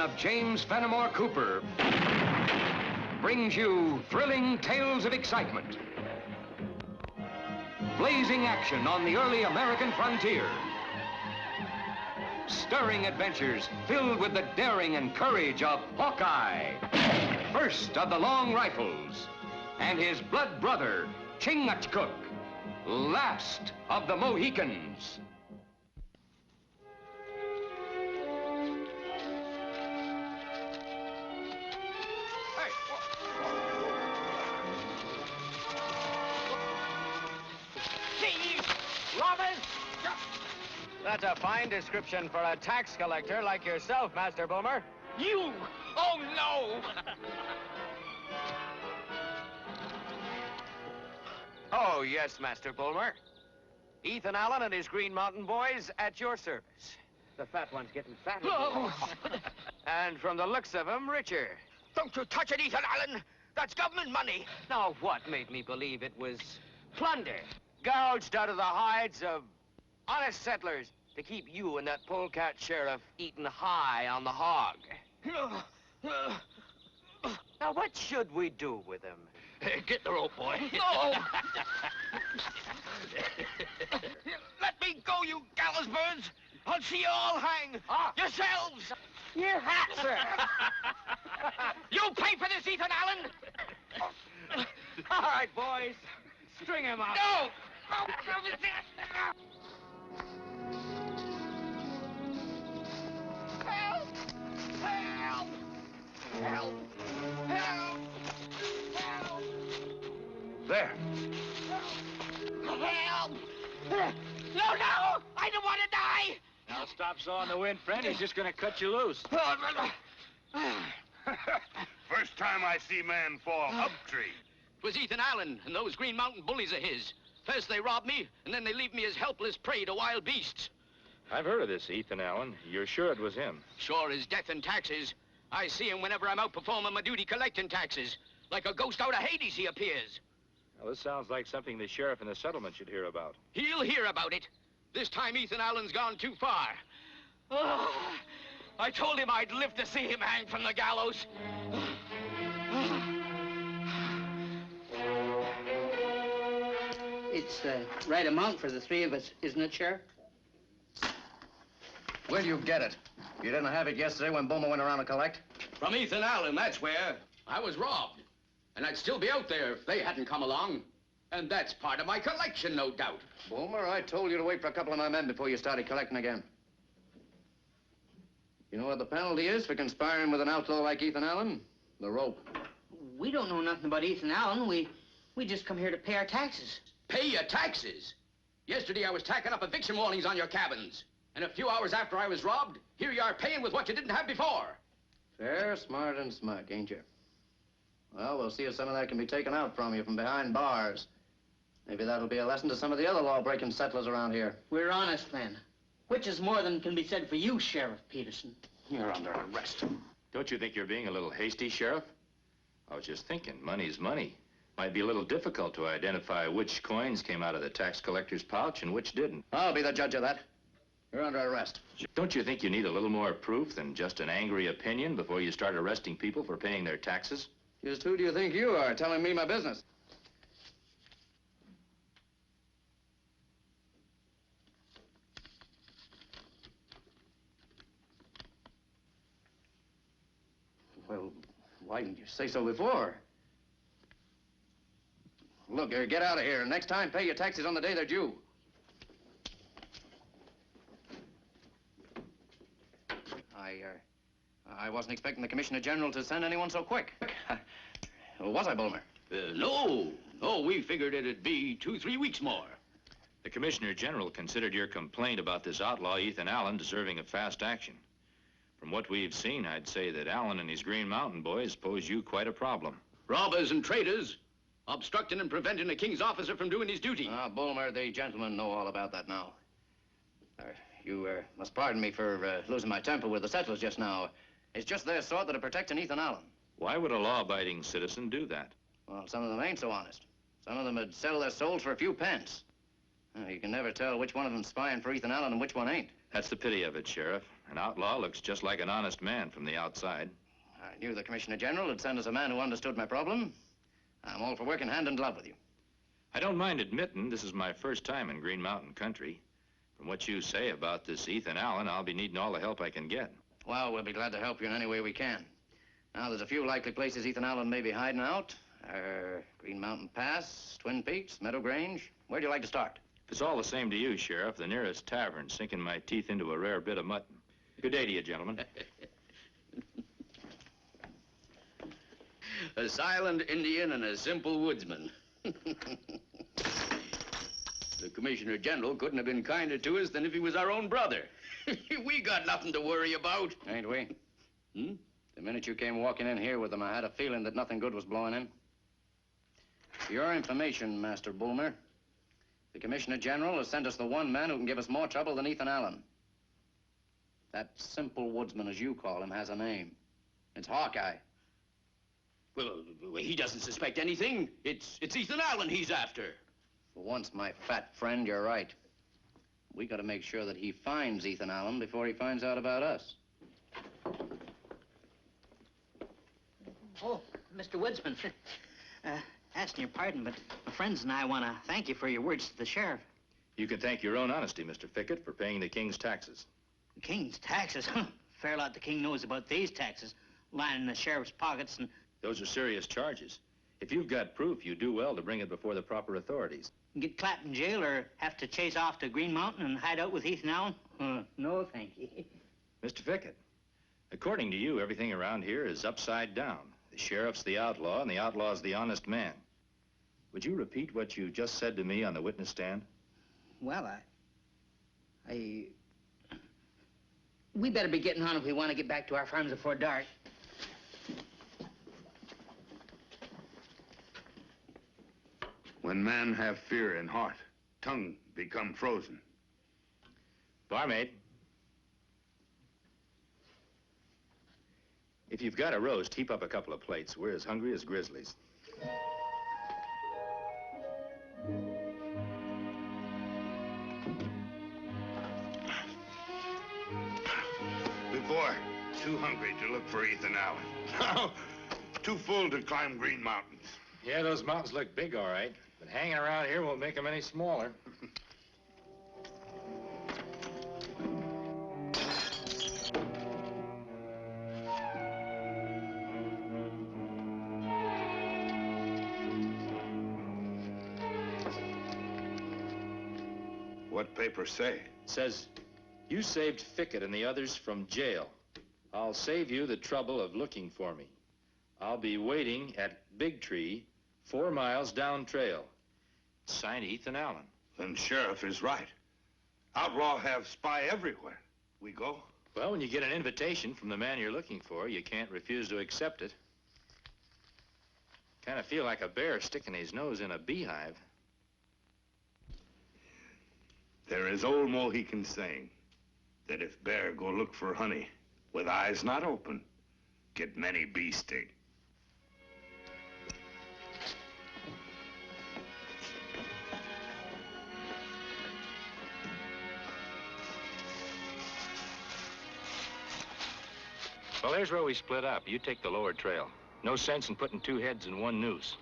of James Fenimore Cooper brings you thrilling tales of excitement, blazing action on the early American frontier, stirring adventures filled with the daring and courage of Hawkeye, first of the Long Rifles, and his blood brother, Chingachgook, last of the Mohicans. That's a fine description for a tax collector like yourself, Master Boomer. You! Oh, no! Oh, yes, Master Boomer. Ethan Allen and his Green Mountain boys at your service. The fat one's getting fatter. Oh. And from the looks of him, richer. Don't you touch it, Ethan Allen! That's government money! Now, what made me believe it was plunder? Gouged out of the hides of honest settlers to keep you and that polecat sheriff eating high on the hog. Now, what should we do with him? Get the rope, boy. No! Let me go, you gallows birds! I'll see you all hang! Yourselves! Your hat, sir! You pay for this, Ethan Allen! All right, boys. String him up. No! Help! Help! Help! Help! Help! There. Help! No, no! I don't want to die! Now stop sawing the wind, friend. He's just gonna cut you loose. First time I see man fall up tree. It was Ethan Allen and those Green Mountain bullies of his. First they rob me, and then they leave me as helpless prey to wild beasts. I've heard of this Ethan Allen. You're sure it was him? Sure as death and taxes. I see him whenever I'm out performing my duty collecting taxes. Like a ghost out of Hades, he appears. Well, this sounds like something the sheriff in the settlement should hear about. He'll hear about it. This time Ethan Allen's gone too far. Oh, I told him I'd live to see him hang from the gallows. It's the right amount for the three of us, isn't it, Sheriff? Where'd you get it? You didn't have it yesterday when Boomer went around to collect? From Ethan Allen, that's where. I was robbed. And I'd still be out there if they hadn't come along. And that's part of my collection, no doubt. Boomer, I told you to wait for a couple of my men before you started collecting again. You know what the penalty is for conspiring with an outlaw like Ethan Allen? The rope. We don't know nothing about Ethan Allen. We just come here to pay our taxes. Pay your taxes? Yesterday I was tacking up eviction warnings on your cabins. And a few hours after I was robbed, here you are paying with what you didn't have before. Fair, smart, and smug, ain't you? Well, we'll see if some of that can be taken out from you from behind bars. Maybe that'll be a lesson to some of the other law-breaking settlers around here. We're honest men. Which is more than can be said for you, Sheriff Peterson. You're under arrest. Don't you think you're being a little hasty, Sheriff? I was just thinking, money's money. Might be a little difficult to identify which coins came out of the tax collector's pouch and which didn't. I'll be the judge of that. You're under arrest. Don't you think you need a little more proof than just an angry opinion before you start arresting people for paying their taxes? Just who do you think you are telling me my business? Well, why didn't you say so before? Look, get out of here. Next time, pay your taxes on the day they're due. I wasn't expecting the Commissioner General to send anyone so quick. Was I, Boomer? No. No, we figured it'd be 2-3 weeks more. The Commissioner General considered your complaint about this outlaw, Ethan Allen, deserving of fast action. From what we've seen, I'd say that Allen and his Green Mountain boys pose you quite a problem. Robbers and traitors, obstructing and preventing a king's officer from doing his duty. Boomer, the gentlemen know all about that now. You must pardon me for losing my temper with the settlers just now. It's just their sort that are protecting Ethan Allen. Why would a law-abiding citizen do that? Well, some of them ain't so honest. Some of them would sell their souls for a few pence. You can never tell which one of them's spying for Ethan Allen and which one ain't. That's the pity of it, Sheriff. An outlaw looks just like an honest man from the outside. I knew the Commissioner General would send us a man who understood my problem. I'm all for working hand in glove with you. I don't mind admitting this is my first time in Green Mountain country. From what you say about this Ethan Allen, I'll be needing all the help I can get. Well, we'll be glad to help you in any way we can. Now, there's a few likely places Ethan Allen may be hiding out. Green Mountain Pass, Twin Peaks, Meadow Grange. Where'd you like to start? If it's all the same to you, Sheriff, the nearest tavern, sinking my teeth into a rare bit of mutton. Good day to you, gentlemen. A silent Indian and a simple woodsman. The Commissioner General couldn't have been kinder to us than if he was our own brother. We got nothing to worry about. Ain't we? Hmm? The minute you came walking in here with them, I had a feeling that nothing good was blowing in. For your information, Master Bulmer, the Commissioner General has sent us the one man who can give us more trouble than Ethan Allen. That simple woodsman, as you call him, has a name. It's Hawkeye. Well, he doesn't suspect anything. It's Ethan Allen he's after. For once, my fat friend, you're right. We gotta make sure that he finds Ethan Allen before he finds out about us. Oh, Mr. Woodsman, asking your pardon, but my friends and I want to thank you for your words to the sheriff. You can thank your own honesty, Mr. Fickett, for paying the king's taxes. The king's taxes? Fair lot the king knows about these taxes, lining the sheriff's pockets and... Those are serious charges. If you've got proof, you do well to bring it before the proper authorities. Get clapped in jail or have to chase off to Green Mountain and hide out with Ethan Allen? No, thank you. Mr. Fickett, according to you, everything around here is upside down. The sheriff's the outlaw, and the outlaw's the honest man. Would you repeat what you just said to me on the witness stand? Well, we better be getting on if we want to get back to our farms before dark. When man have fear in heart, tongue become frozen. Barmaid. If you've got a roast, heap up a couple of plates. We're as hungry as grizzlies. Before, too hungry to look for Ethan Allen. Now, too full to climb Green Mountains. Yeah, those mountains look big, all right. But hanging around here won't make them any smaller. What papers say? It says, you saved Fickett and the others from jail. I'll save you the trouble of looking for me. I'll be waiting at Big Tree, 4 miles down trail. Signed Ethan Allen. Then sheriff is right. Outlaw have spy everywhere. We go? Well, when you get an invitation from the man you're looking for, you can't refuse to accept it. Kind of feel like a bear sticking his nose in a beehive. There is old Mohican saying that if bear go look for honey with eyes not open, get many bee sting. Well, there's where we split up. You take the lower trail. No sense in putting 2 heads in 1 noose.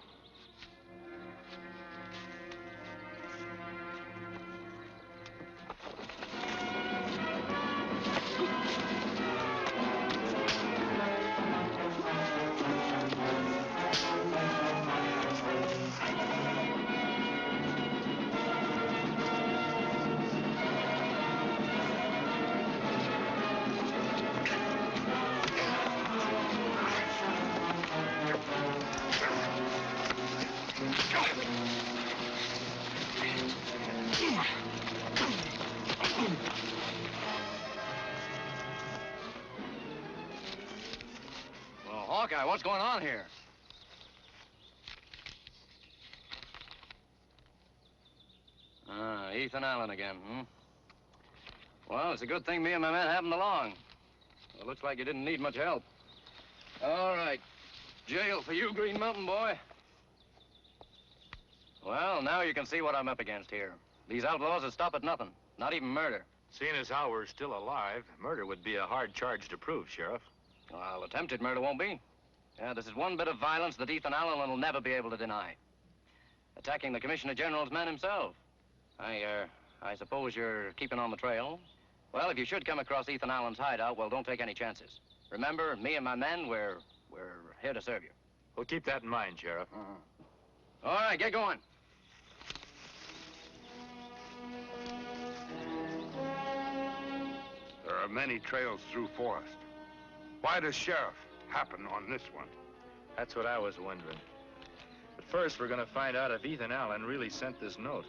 Hawkeye, what's going on here? Ethan Allen again, hmm? Well, it's a good thing me and my men happened along. Well, looks like you didn't need much help. All right. Jail for you, Green Mountain boy. Well, now you can see what I'm up against here. These outlaws will stop at nothing, not even murder. Seeing as how we're still alive, murder would be a hard charge to prove, Sheriff. Well, attempted murder won't be. Yeah, this is one bit of violence that Ethan Allen will never be able to deny. Attacking the Commissioner General's man himself. I suppose you're keeping on the trail? Well, if you should come across Ethan Allen's hideout, well, don't take any chances. Remember, me and my men, we're here to serve you. We'll keep that in mind, Sheriff. All right, get going. There are many trails through forest. Why does Sheriff happen on this one? That's what I was wondering. But first, we're going to find out if Ethan Allen really sent this note.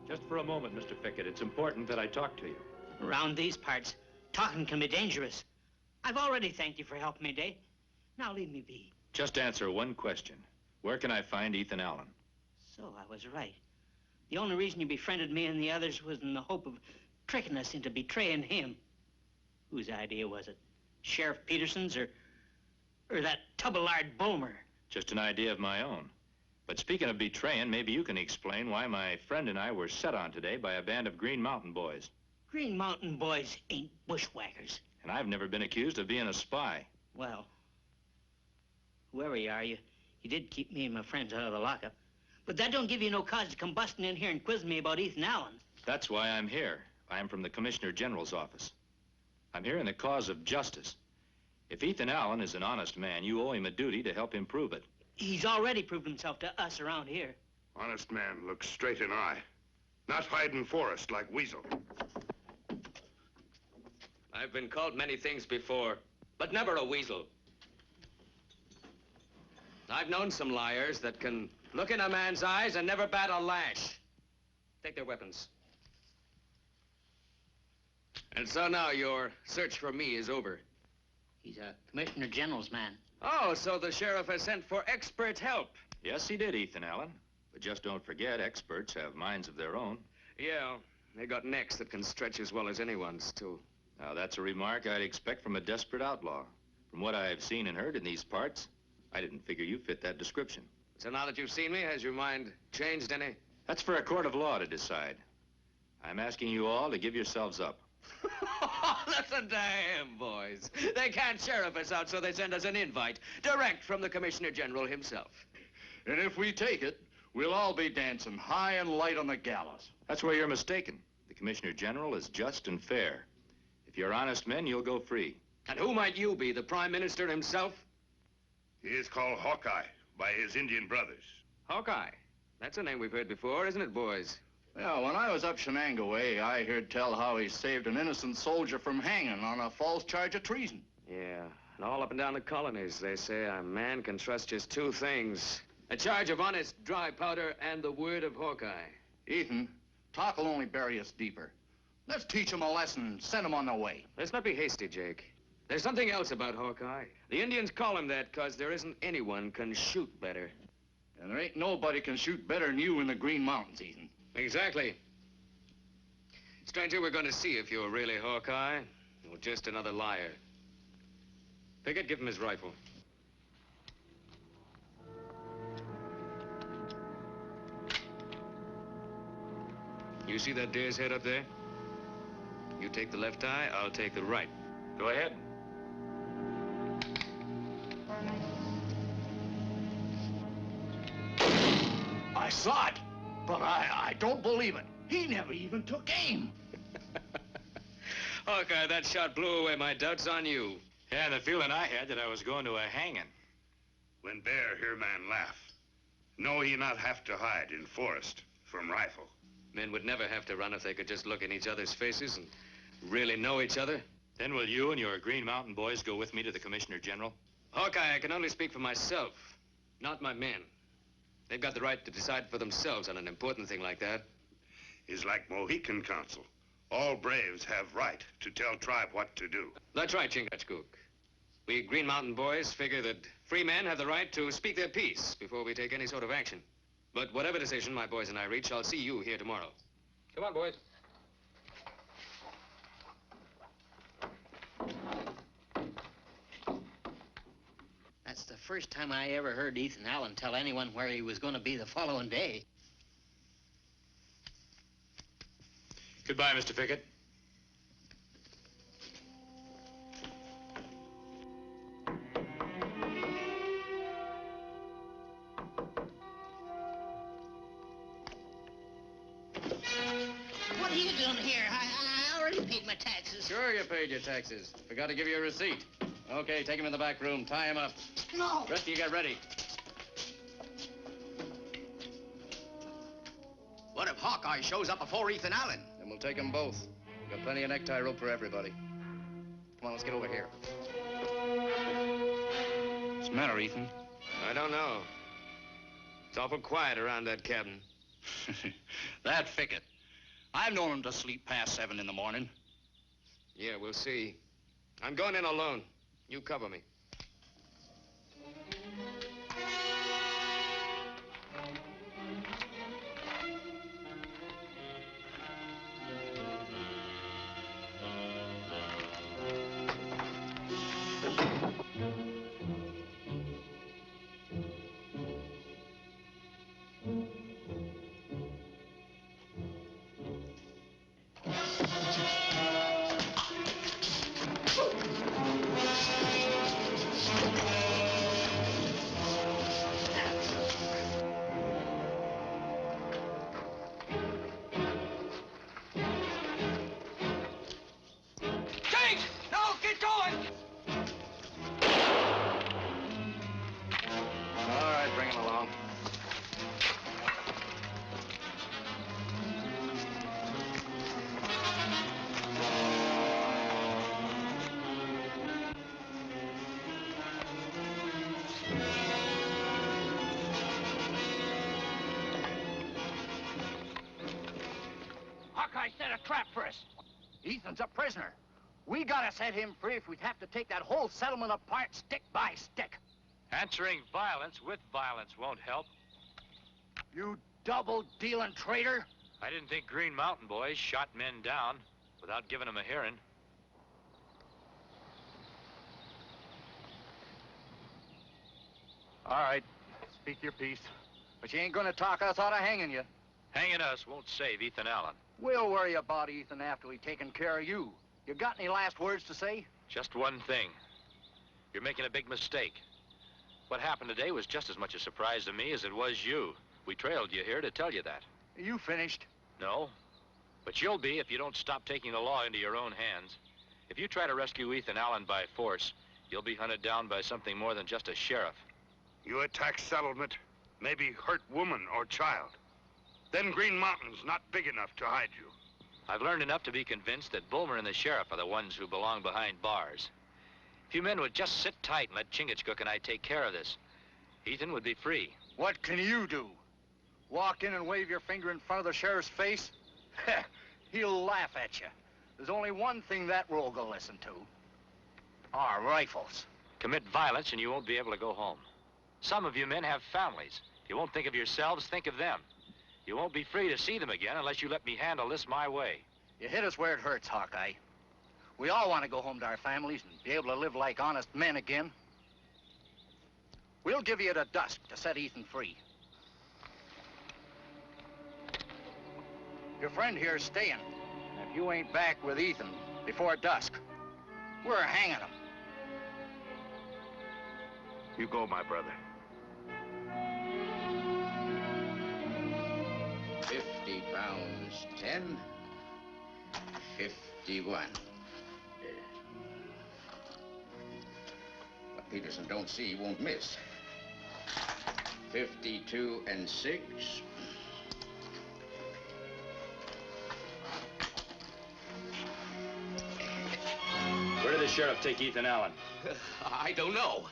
Just for a moment, Mr. Fickett. It's important that I talk to you. Around these parts, talking can be dangerous. I've already thanked you for helping me today. Now leave me be. Just answer one question. Where can I find Ethan Allen? So I was right. The only reason you befriended me and the others was in the hope of tricking us into betraying him. Whose idea was it? Sheriff Peterson's or that tubble-lard Bulmer? Just an idea of my own. But speaking of betraying, maybe you can explain why my friend and I were set on today by a band of Green Mountain boys. Green Mountain boys ain't bushwhackers. And I've never been accused of being a spy. Well, whoever you are, you did keep me and my friends out of the lockup. But that don't give you no cause to come busting in here and quizzing me about Ethan Allen. That's why I'm here. I am from the Commissioner General's office. I'm here in the cause of justice. If Ethan Allen is an honest man, you owe him a duty to help him prove it. He's already proved himself to us around here. Honest man looks straight in eye. Not hide in forest like weasel. I've been called many things before, but never a weasel. I've known some liars that can look in a man's eyes and never bat a lash. Take their weapons. And so now your search for me is over. He's a Commissioner General's man. Oh, so the sheriff has sent for expert help. Yes, he did, Ethan Allen. But just don't forget, experts have minds of their own. Yeah, they got necks that can stretch as well as anyone's, too. Now, that's a remark I'd expect from a desperate outlaw. From what I've seen and heard in these parts, I didn't figure you fit that description. So now that you've seen me, has your mind changed any? That's for a court of law to decide. I'm asking you all to give yourselves up. Listen to him, boys. They can't sheriff us out, so they send us an invite, direct from the Commissioner General himself. And if we take it, we'll all be dancing high and light on the gallows. That's where you're mistaken. The Commissioner General is just and fair. If you're honest men, you'll go free. And who might you be, the Prime Minister himself? He is called Hawkeye by his Indian brothers. Hawkeye. That's a name we've heard before, isn't it, boys? Yeah, when I was up Shenango way, I heard tell how he saved an innocent soldier from hanging on a false charge of treason. Yeah, and all up and down the colonies, they say a man can trust just two things. A charge of honest dry powder and the word of Hawkeye. Ethan, talk will only bury us deeper. Let's teach them a lesson and send them on their way. Let's not be hasty, Jake. There's something else about Hawkeye. The Indians call him that because there isn't anyone can shoot better. And there ain't nobody can shoot better than you in the Green Mountains, Ethan. Exactly. Stranger, we're going to see if you're really Hawkeye or just another liar. Pickett, give him his rifle. You see that deer's head up there? You take the left eye, I'll take the right. Go ahead. I saw it, but I don't believe it. He never even took aim. Hawkeye, that shot blew away my doubts on you. Yeah, and the feeling I had that I was going to a hanging. When bear hear man laugh, know he not have to hide in forest from rifle. Men would never have to run if they could just look in each other's faces and really know each other. Then will you and your Green Mountain boys go with me to the Commissioner General? Hawkeye, I can only speak for myself, not my men. They've got the right to decide for themselves on an important thing like that. Is like Mohican council. All braves have right to tell tribe what to do. That's right, Chingachgook. We Green Mountain boys figure that free men have the right to speak their piece before we take any sort of action. But whatever decision my boys and I reach, I'll see you here tomorrow. Come on, boys. first time I ever heard Ethan Allen tell anyone where he was going to be the following day. Goodbye, Mr. Fickett. What are you doing here? I already paid my taxes. Sure you paid your taxes. Forgot to give you a receipt. Okay, take him in the back room. Tie him up. No. Rest of you get ready. What if Hawkeye shows up before Ethan Allen? Then we'll take them both. We've got plenty of necktie rope for everybody. Come on, let's get over here. What's the matter, Ethan? I don't know. It's awful quiet around that cabin. That Fickett. I've known him to sleep past 7 in the morning. Yeah, we'll see. I'm going in alone. You cover me. Hawkeye set a trap for us. Ethan's a prisoner. We gotta set him free if we'd have to take that whole settlement apart stick by stick. Answering violence with violence won't help. You double-dealing traitor. I didn't think Green Mountain boys shot men down without giving them a hearing. All right, speak your piece. But you ain't gonna talk us out of hanging you. Hanging us won't save Ethan Allen. We'll worry about Ethan after we've taken care of you. You got any last words to say? Just one thing. You're making a big mistake. What happened today was just as much a surprise to me as it was you. We trailed you here to tell you that. You finished? No, but you'll be if you don't stop taking the law into your own hands. If you try to rescue Ethan Allen by force, you'll be hunted down by something more than just a sheriff. You attack settlement, maybe hurt woman or child. Then Green Mountain's not big enough to hide you. I've learned enough to be convinced that Bulmer and the sheriff are the ones who belong behind bars. If you men would just sit tight and let Chingachgook and I take care of this, Ethan would be free. What can you do? Walk in and wave your finger in front of the sheriff's face? He'll laugh at you. There's only one thing that rogue will listen to. Our rifles. Commit violence and you won't be able to go home. Some of you men have families. If you won't think of yourselves, think of them. You won't be free to see them again unless you let me handle this my way. You hit us where it hurts, Hawkeye. We all want to go home to our families and be able to live like honest men again. We'll give you to dusk to set Ethan free. Your friend here's staying. And if you ain't back with Ethan before dusk, we're hanging him. You go, my brother. 50 pounds, 10, 51. What Peterson don't see, he won't miss. 52 and 6. Where did the sheriff take Ethan Allen? I don't know.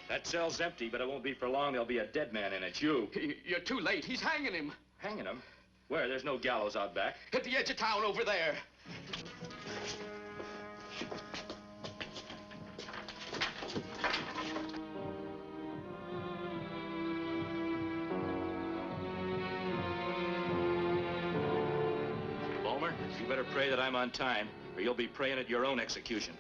That cell's empty, but it won't be for long. There'll be a dead man in it. You. You're too late. He's hanging him. Hanging him? Where? There's no gallows out back. At the edge of town over there. Bulmer, you better pray that I'm on time, or you'll be praying at your own execution.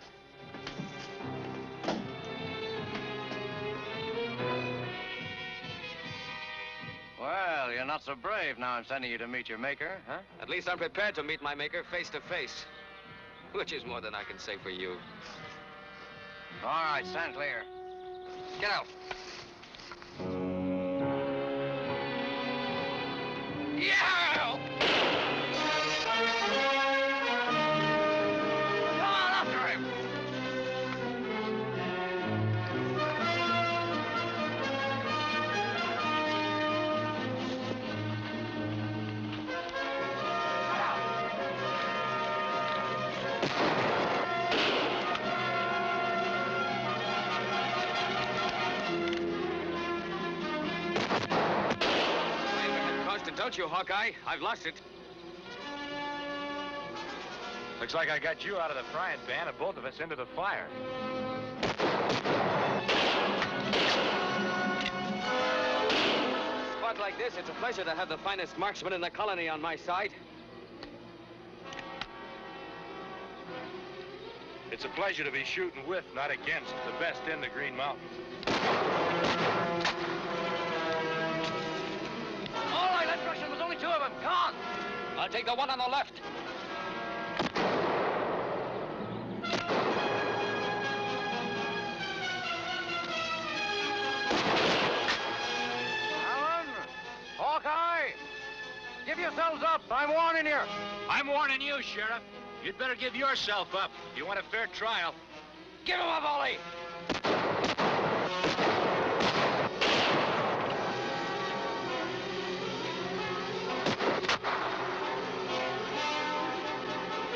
not so brave now I'm sending you to meet your maker, huh? At least I'm prepared to meet my maker face to face, which is more than I can say for you. All right, stand clear. Get out. Yeah! Come on, after him. Don't you, Hawkeye? I've lost it. Looks like I got you out of the frying pan and both of us into the fire. A spot like this, it's a pleasure to have the finest marksman in the colony on my side. It's a pleasure to be shooting with, not against, the best in the Green Mountains. All right, let's rush him. There's only two of them. Come on. I'll take the one on the left. Alan! Hawkeye! Give yourselves up. I'm warning you. I'm warning you, Sheriff. You'd better give yourself up if you want a fair trial. Give him a volley.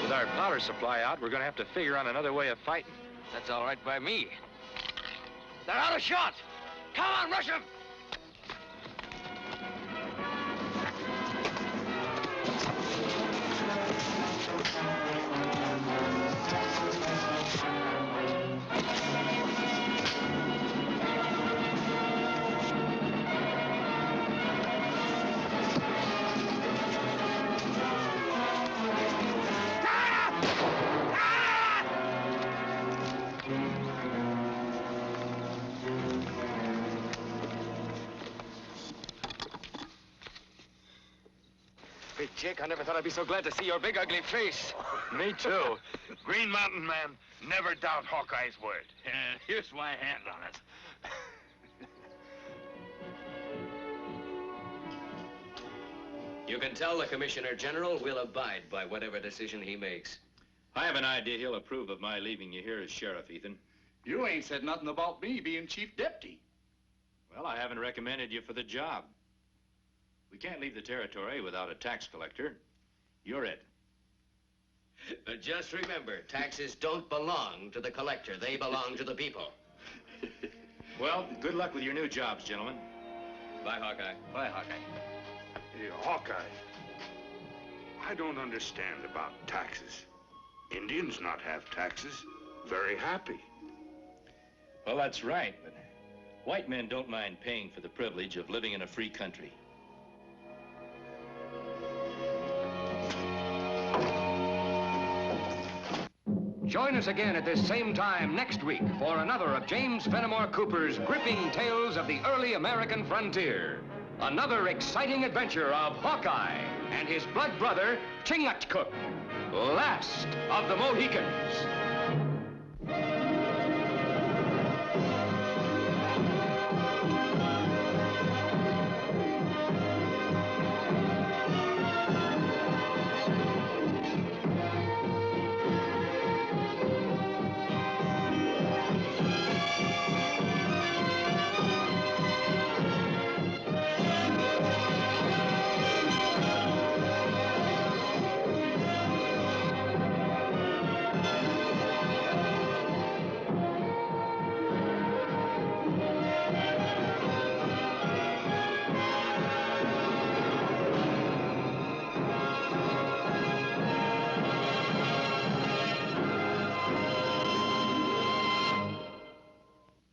With our powder supply out, we're going to have to figure on another way of fighting. That's all right by me. They're out of shot. Come on, rush them. Big Jake, I never thought I'd be so glad to see your big, ugly face. Me too. Green Mountain man, never doubt Hawkeye's word. Here's my hand on it. You can tell the Commissioner General we'll abide by whatever decision he makes. I have an idea he'll approve of my leaving you here as sheriff, Ethan. You ain't said nothing about me being chief deputy. Well, I haven't recommended you for the job. We can't leave the territory without a tax collector. You're it. But just remember, taxes don't belong to the collector. They belong to the people. Well, good luck with your new jobs, gentlemen. Bye, Hawkeye. Bye, Hawkeye. Hey, Hawkeye, I don't understand about taxes. Indians not have taxes. Very happy. Well, that's right, but white men don't mind paying for the privilege of living in a free country. Join us again at this same time next week for another of James Fenimore Cooper's gripping tales of the early American frontier. Another exciting adventure of Hawkeye and his blood brother, Chingachgook, last of the Mohicans.